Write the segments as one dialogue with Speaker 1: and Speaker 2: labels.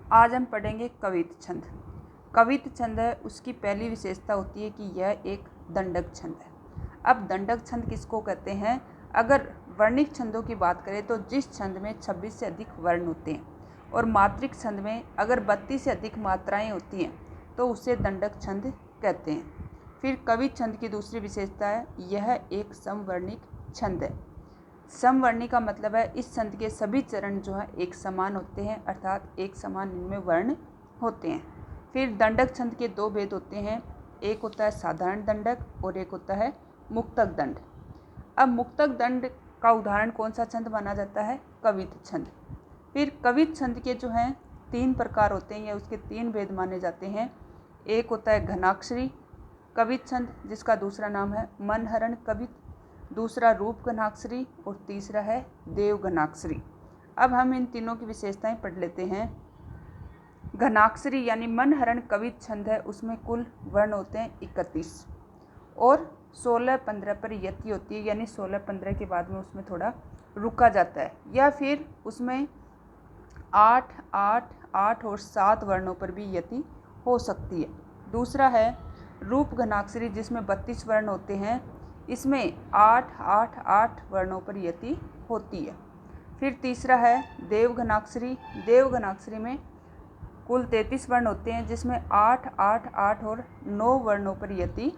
Speaker 1: आज हम पढ़ेंगे कवित्त छंद। कवित्त छंद है, उसकी पहली विशेषता होती है कि यह एक दंडक छंद है। अब दंडक छंद किसको कहते हैं? अगर वर्णिक छंदों की बात करें तो जिस छंद में 26 से अधिक वर्ण होते हैं और मात्रिक छंद में अगर 32 से अधिक मात्राएं होती हैं तो उसे दंडक छंद कहते हैं। फिर कवित्त छंद की दूसरी विशेषता है, यह एक समवर्णिक छंद है। समवर्णी का मतलब है इस छंद के सभी चरण जो है एक समान होते हैं, अर्थात एक समान इनमें वर्ण होते हैं। फिर दंडक छंद के दो भेद होते हैं, एक होता है साधारण दंडक और एक होता है मुक्तक दंड। अब मुक्तक दंड का उदाहरण कौन सा छंद माना जाता है? कवित्त छंद। फिर कवित्त छंद के जो हैं 3 प्रकार होते हैं या उसके 3 भेद माने जाते हैं। एक होता है घनाक्षरी कवित्त छंद, जिसका दूसरा नाम है मनहरण कवित्त, दूसरा रूप घनाक्षरी और तीसरा है देव घनाक्षरी। अब हम इन तीनों की विशेषताएं पढ़ लेते हैं। घनाक्षरी यानी मनहरण कवित्त छंद है, उसमें कुल वर्ण होते हैं 31 और 16-15 पर यति होती है, यानी 16-15 के बाद में उसमें थोड़ा रुका जाता है, या फिर उसमें 8, 8, 8 और 7 वर्णों पर भी यति हो सकती है। दूसरा है रूप घनाक्षरी, जिसमें 32 वर्ण होते हैं, इसमें 8, 8, 8 वर्णों पर यति होती है। फिर तीसरा है देव घनाक्षरी। देव घनाक्षरी में कुल 33 वर्ण होते हैं, जिसमें 8, 8, 8 और 9 वर्णों पर यति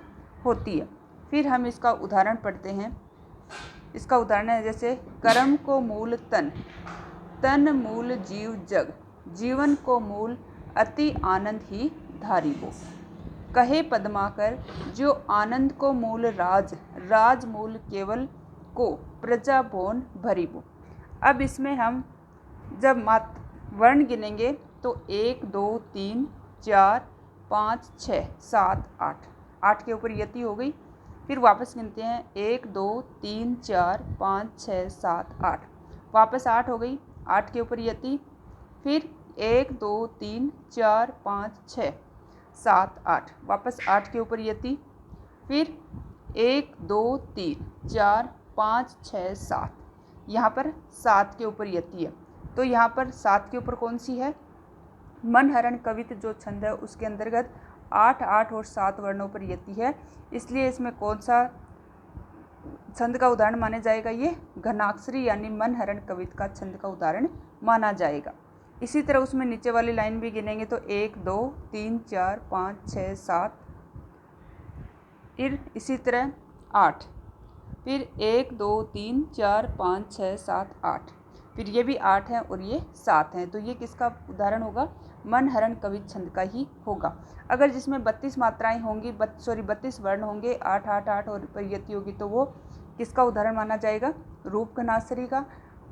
Speaker 1: होती है। फिर हम इसका उदाहरण पढ़ते हैं। इसका उदाहरण है जैसे कर्म को मूल तन, तन मूल जीव जग, जीवन को मूल अति आनंद ही धारी वो, कहे पद्माकर जो आनंद को मूल राज, राज मूल केवल को प्रजा भोन भरी वो। अब इसमें हम जब वर्ण गिनेंगे तो 1, 2, 3, 4, 5, 6, 7, 8, 8 के ऊपर यति हो गई। फिर वापस गिनते हैं 1, 2, 3, 4, 5, 6, 7, 8, वापस 8 हो गई, 8 के ऊपर यति। फिर 1, 2, 3, 4, 5, 6, 7, 8, वापस 8 के ऊपर यति। फिर 1, 2, 3, 4, 5, 6, 7, यहाँ पर 7 के ऊपर यति है। तो यहाँ पर 7 के ऊपर कौन सी है? मनहरण कवित्त जो छंद है उसके अंतर्गत 8, 8 और 7 वर्णों पर यति है, इसलिए इसमें कौन सा छंद का उदाहरण माना जाएगा? ये घनाक्षरी यानी मनहरण कवित्त का छंद का उदाहरण माना जाएगा। इसी तरह उसमें नीचे वाली लाइन भी गिनेंगे तो 1, 2, 3, 4, 5, 6, 7, फिर इसी तरह 8, फिर 1, 2, 3, 4, 5, 6, 7, 8, फिर ये भी 8 हैं और ये 7 हैं, तो ये किसका उदाहरण होगा? मनहरण कवित्त छंद का ही होगा। अगर जिसमें 32 मात्राएं होंगी, 32 वर्ण होंगे, 8, 8, 8 और पर यति होगी, तो वो किसका उदाहरण माना जाएगा? रूप घनाक्षरी का।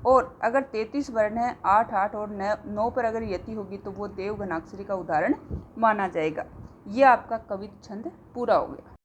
Speaker 1: और अगर 33 वर्ण है, 8, 8 और 9 पर अगर यति होगी तो वो देव घनाक्षरी का उदाहरण माना जाएगा। ये आपका कवित्त छंद पूरा हो गया।